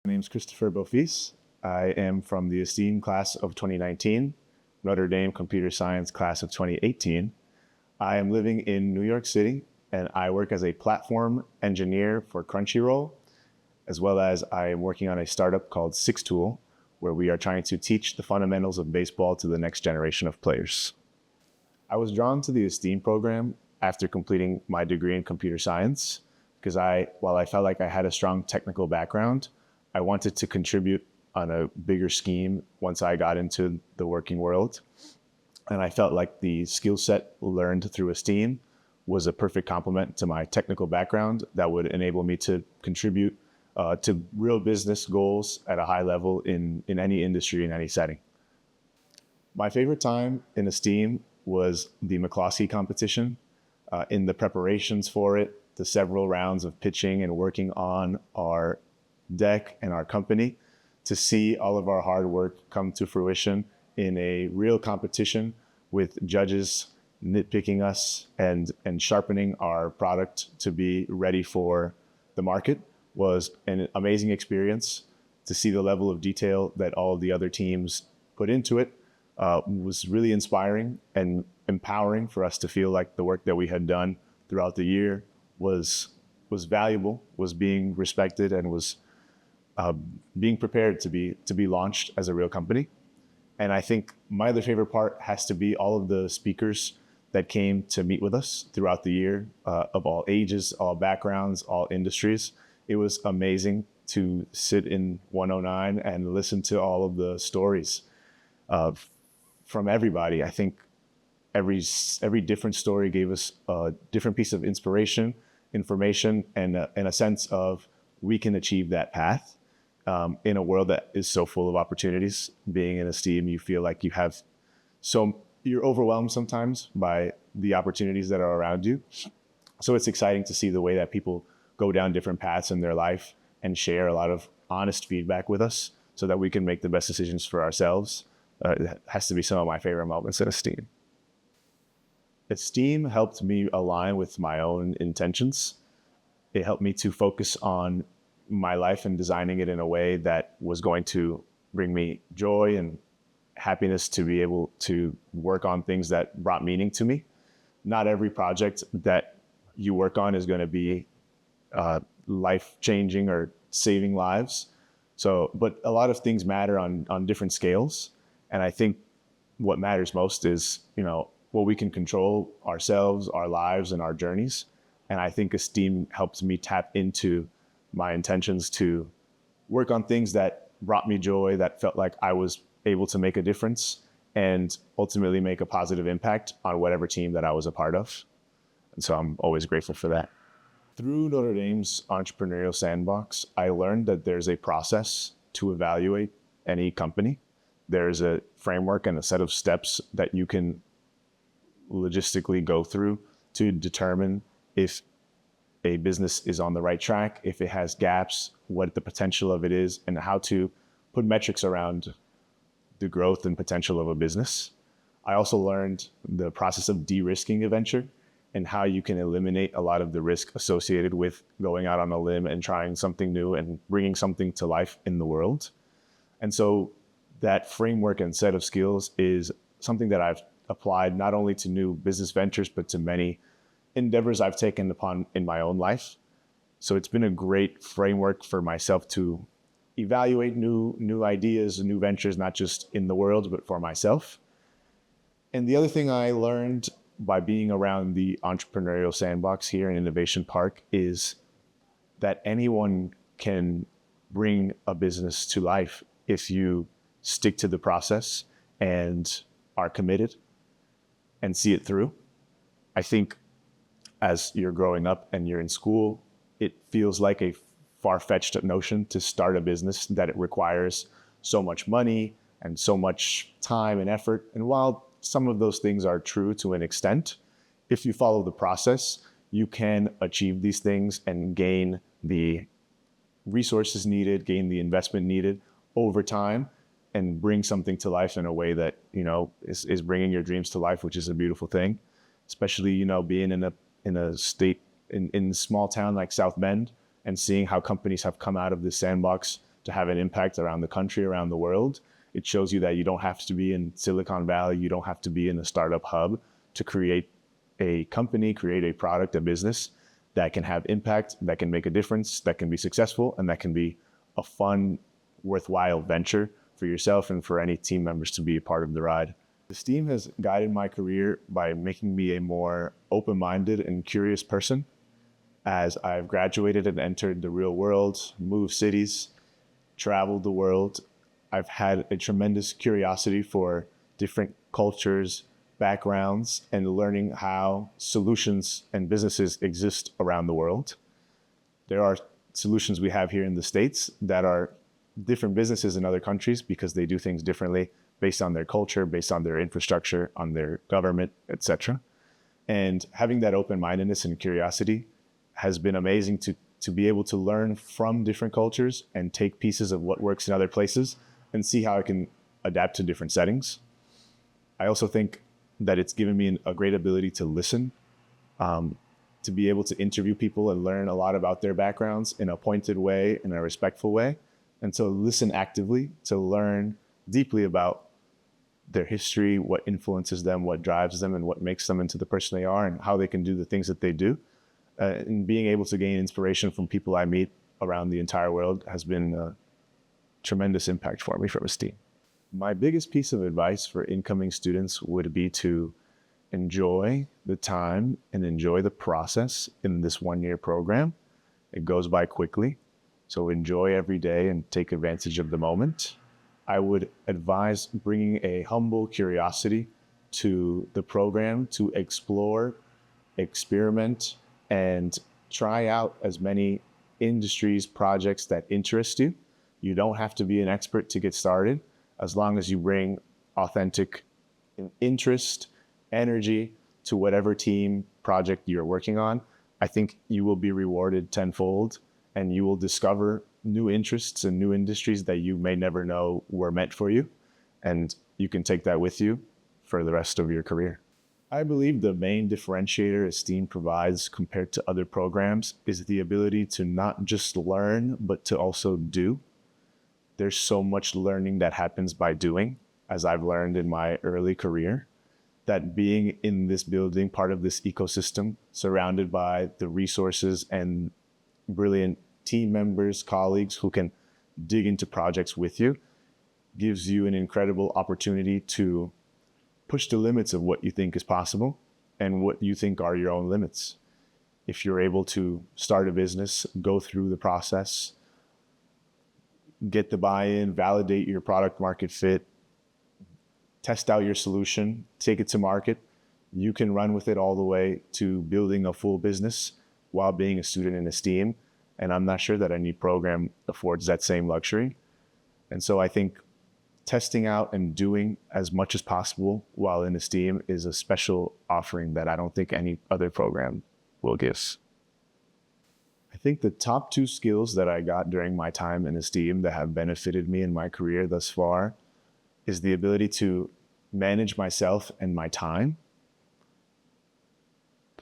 My name is Christopher Beaufils. I am from the ESTEEM class of 2019, Notre Dame Computer Science class of 2018. I am living in New York City, and I work as a platform engineer for Crunchyroll, as well as I am working on a startup called Six Tool, where we are trying to teach the fundamentals of baseball to the next generation of players. I was drawn to the ESTEEM program after completing my degree in computer science because while I felt like I had a strong technical background, I wanted to contribute on a bigger scheme once I got into the working world. And I felt like the skill set learned through ESTEEM was a perfect complement to my technical background that would enable me to contribute to real business goals at a high level in any industry, in any setting. My favorite time in ESTEAM was the McCloskey competition. In the preparations for it, the several rounds of pitching and working on our deck and our company, to see all of our hard work come to fruition in a real competition with judges nitpicking us and sharpening our product to be ready for the market was an amazing experience. To see the level of detail that all of the other teams put into it was really inspiring and empowering for us to feel like the work that we had done throughout the year was valuable, was being respected, and was being prepared to be launched as a real company. And I think my other favorite part has to be all of the speakers that came to meet with us throughout the year, of all ages, all backgrounds, all industries. It was amazing to sit in 109 and listen to all of the stories from everybody. I think every different story gave us a different piece of inspiration, information, and a sense of we can achieve that path in a world that is so full of opportunities. Being in ESTEAM, you feel like you're overwhelmed sometimes by the opportunities that are around you. So it's exciting to see the way that people go down different paths in their life and share a lot of honest feedback with us so that we can make the best decisions for ourselves. It has to be some of my favorite moments in ESTEAM. ESTEAM helped me align with my own intentions. It helped me to focus on my life and designing it in a way that was going to bring me joy and happiness to be able to work on things that brought meaning to me. Not every project that you work on is going to be life-changing or saving lives. But a lot of things matter on different scales. And I think what matters most is, what we can control ourselves, our lives, and our journeys. And I think ESTEAM helped me tap into my intentions to work on things that brought me joy, that felt like I was able to make a difference and ultimately make a positive impact on whatever team that I was a part of. And so I'm always grateful for that. Through Notre Dame's entrepreneurial sandbox, I learned that there's a process to evaluate any company. There's a framework and a set of steps that you can logistically go through to determine if a business is on the right track, if it has gaps, what the potential of it is, and how to put metrics around the growth and potential of a business. I also learned the process of de-risking a venture and how you can eliminate a lot of the risk associated with going out on a limb and trying something new and bringing something to life in the world. And so that framework and set of skills is something that I've applied not only to new business ventures, but to many endeavors I've taken upon in my own life. So it's been a great framework for myself to evaluate new ideas, new ventures, not just in the world, but for myself. And the other thing I learned by being around the entrepreneurial sandbox here in Innovation Park is that anyone can bring a business to life if you stick to the process and are committed and see it through. I think as you're growing up and you're in school, it feels like a far-fetched notion to start a business, that it requires so much money and so much time and effort. And while some of those things are true to an extent, if you follow the process, you can achieve these things and gain the resources needed, gain the investment needed over time, and bring something to life in a way that, is bringing your dreams to life, which is a beautiful thing. Especially, being in a state in a small town like South Bend and seeing how companies have come out of this sandbox to have an impact around the country, around the world. It shows you that you don't have to be in Silicon Valley, you don't have to be in a startup hub to create a company, create a product, a business that can have impact, that can make a difference, that can be successful, and that can be a fun, worthwhile venture for yourself and for any team members to be a part of the ride. ESTEEM has guided my career by making me a more open-minded and curious person. As I've graduated and entered the real world, moved cities, traveled the world, I've had a tremendous curiosity for different cultures, backgrounds, and learning how solutions and businesses exist around the world. There are solutions we have here in the States that are different businesses in other countries because they do things differently based on their culture, based on their infrastructure, on their government, etc. And having that open-mindedness and curiosity has been amazing to be able to learn from different cultures and take pieces of what works in other places and see how I can adapt to different settings. I also think that it's given me a great ability to listen, to be able to interview people and learn a lot about their backgrounds in a pointed way, in a respectful way, and to listen actively, to learn deeply about their history, what influences them, what drives them, and what makes them into the person they are, and how they can do the things that they do. And being able to gain inspiration from people I meet around the entire world has been a tremendous impact for me from ESTEEM. My biggest piece of advice for incoming students would be to enjoy the time and enjoy the process in this one-year program. It goes by quickly, so enjoy every day and take advantage of the moment. I would advise bringing a humble curiosity to the program to explore, experiment, and try out as many industries, projects that interest you. You don't have to be an expert to get started, as long as you bring authentic interest, energy to whatever team project you're working on. I think you will be rewarded tenfold, and you will discover new interests and new industries that you may never know were meant for you. And you can take that with you for the rest of your career. I believe the main differentiator ESTEEM provides compared to other programs is the ability to not just learn, but to also do. There's so much learning that happens by doing, as I've learned in my early career, that being in this building, part of this ecosystem, surrounded by the resources and brilliant team members, colleagues who can dig into projects with you, gives you an incredible opportunity to push the limits of what you think is possible and what you think are your own limits. If you're able to start a business, go through the process, get the buy-in, validate your product market fit, test out your solution, take it to market, you can run with it all the way to building a full business while being a student in ESTEEM. And I'm not sure that any program affords that same luxury. And so I think testing out and doing as much as possible while in ESTEEM is a special offering that I don't think any other program will give. I think the top two skills that I got during my time in ESTEEM that have benefited me in my career thus far is the ability to manage myself and my time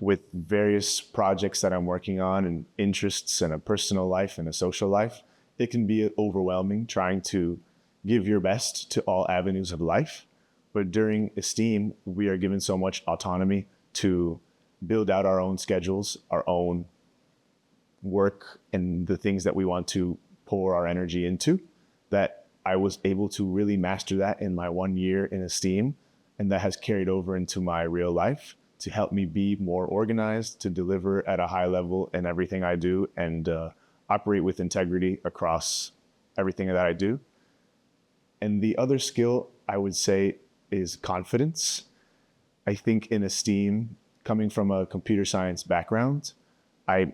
with various projects that I'm working on and interests and a personal life and a social life. It can be overwhelming trying to give your best to all avenues of life. But during ESTEEM, we are given so much autonomy to build out our own schedules, our own work, and the things that we want to pour our energy into, that I was able to really master that in my 1 year in ESTEEM. And that has carried over into my real life to help me be more organized, to deliver at a high level in everything I do, and operate with integrity across everything that I do. And the other skill I would say is confidence. I think in ESTEEM, coming from a computer science background, I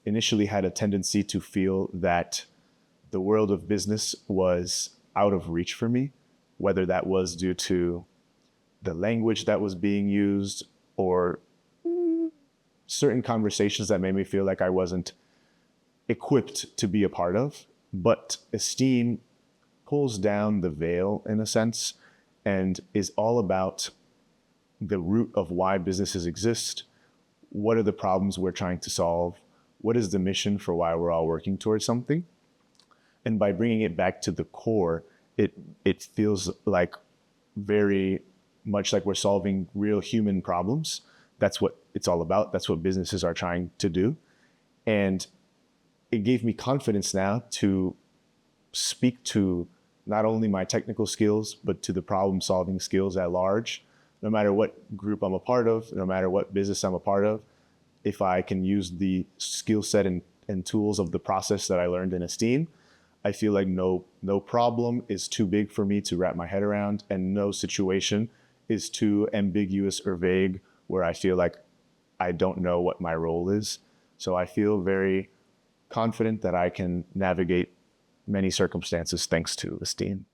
initially had a tendency to feel that the world of business was out of reach for me, whether that was due to the language that was being used or certain conversations that made me feel like I wasn't equipped to be a part of. But ESTEEM pulls down the veil in a sense and is all about the root of why businesses exist. What are the problems we're trying to solve? What is the mission for why we're all working towards something? And by bringing it back to the core, it feels like very much like we're solving real human problems. That's what it's all about. That's what businesses are trying to do. And it gave me confidence now to speak to not only my technical skills, but to the problem solving skills at large. No matter what group I'm a part of, no matter what business I'm a part of, if I can use the skill set and tools of the process that I learned in ESTEEM, I feel like no problem is too big for me to wrap my head around, and no situation is too ambiguous or vague where I feel like I don't know what my role is. So I feel very confident that I can navigate many circumstances thanks to ESTEEM.